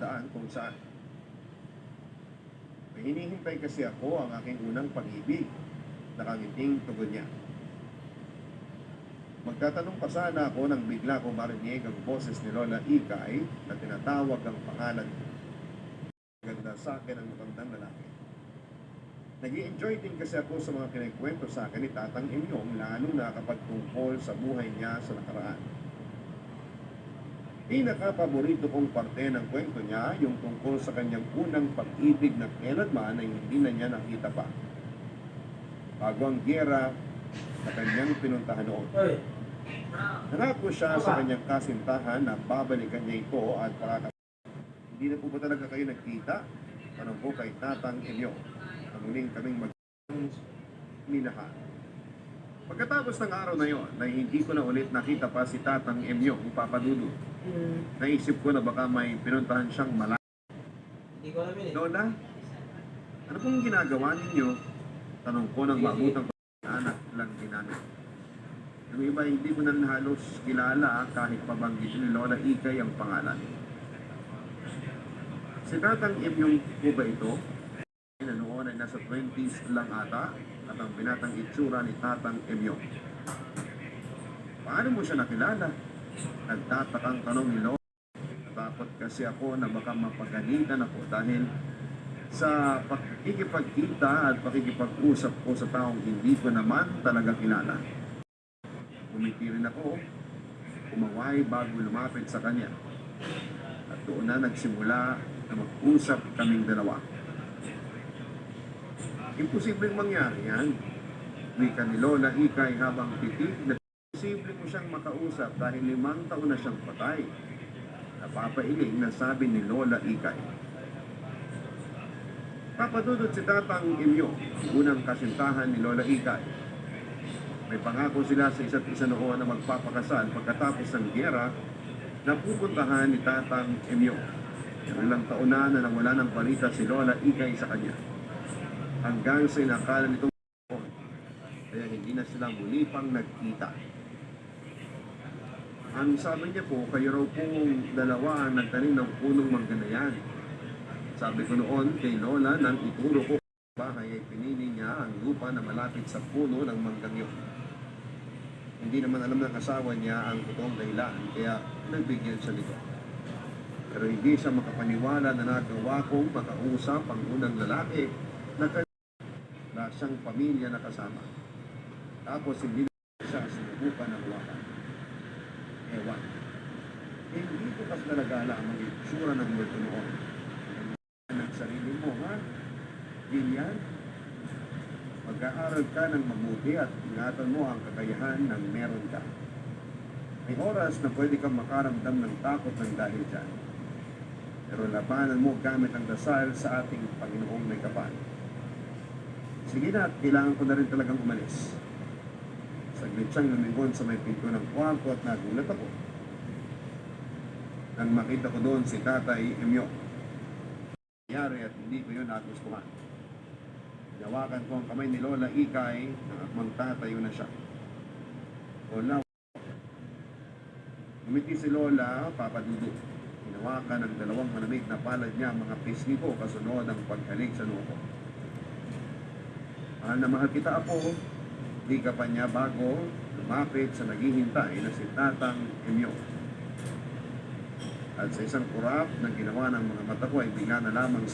daan kung saan. May hinihintay kasi ako ang aking unang pag-ibig. Nakangiting tugon niya. Magtatanong pa sana ako nang bigla ko marinig ang boses ni Lola Ikay na tinatawag ang pangalan ko. Ganda sa akin ang matandang lalaki. Nag-i-enjoy din kasi ako sa mga kinikwento sa akin ni Tatang Inyong, lalo na kapag tungkol sa buhay niya sa nakaraan. Pinaka-paborito kong parte ng kwento niya yung tungkol sa kanyang unang pag-ibig na kailanman ay hindi na niya nakita pa. Bago ang giyera na kanyang pinuntahan noon. Nangako siya sa kanyang kasintahan na babalikan niya ito at hindi na po ba talaga kayo nagkita? Tanong ko kay Tatang Inyong. Muling kaming magminahan. Pagkatapos ng araw na yon, na hindi ko na ulit nakita pa si Tatang Emyong Papadudu. Naisip ko na baka may pinuntahan siyang malayo. Lola, ano pong ginagawa ninyo? Tanong ko nang maabutang anak lang din namin. Yung iba hindi ko na halos kilala kahit pabanggit ni Lola Ikay ang pangalan. Si Tatang Emyong po ba ito? Na noon ay nasa 20s lang ata at ang binatang itsura ni Tatang Emyong. Paano mo siya nakilala? Nagtatakang tanong ni Lola. Takot kasi ako na baka mapagalitan ako dahil sa pakikipagkita at pakikipag-usap ko sa taong hindi ko naman talaga kilala. Umiti rin ako, umaway bago lumapit sa kanya. At doon na nagsimula na mag-usap kaming dalawa. Imposibleng mangyari yan. Wika ni Lola Ikay habang titig na imposible mo siyang makausap dahil 5 taon na siyang patay. Napapailing na sabi ni Lola Ikay. Papadudod si Tatang Inyong, unang kasintahan ni Lola Ikay. May pangako sila sa isa't isa noon na magpapakasal pagkatapos ng giyera na pupuntahan ni Tatang Inyong. Ilang taon na nawala ng balita si Lola Ikay sa kanya. Hanggang sa inakala nitong kaya hindi na sila muli pang nagkita. Ang sabi niya po, kayo raw pong dalawa nagtanim ng punong mangga na yan. Sabi ko noon kay Lola nang ituro ko bahay ay pinili niya ang lupa na malapit sa puno ng manggang yun. Hindi naman alam ng asawa niya ang totoong dahilan, kaya nagbigyan siya nito. Pero hindi siya makapaniwala na nagawa kong makausap ang unang lalaki na siyang pamilya na kasama. Tapos hindi na siya sinubukan ng hawakan. Ewan. Hindi ko kasi nalagala ang mag-itsura ng multo noon. Ang sarili mo, ha? Ganyan. Mag-aaral ka ng mabuti at ingatan mo ang kakayahan ng meron ka. May oras na pwede kang makaramdam ng takot ng dahil dyan. Pero labanan mo gamit ang dasal sa ating Panginoong may kapal. Sige na, kailangan ko na rin talagang umalis. Saglit siyang lumingon sa may pinto ng kwarto at nagulat ako. Nang makita ko doon si Tatay Emyong. Nangyari at hindi ko yun nagustuhan. Hinawakan ko ang kamay ni Lola Ikay nang akmang tatayo na siya. Lola, umiti si Lola, Papadudu. Hinawakan ng dalawang malamig na palad niya ang mga pisngi ko kasunod ang paghalik sa noo ko. Mahal na mahal kita, Apo. Di ka pa niya bago lumapit sa naghihintay na si Tatang Emyong. At sa isang kurap na ginawa ng mga mata ko ay bigla na lamang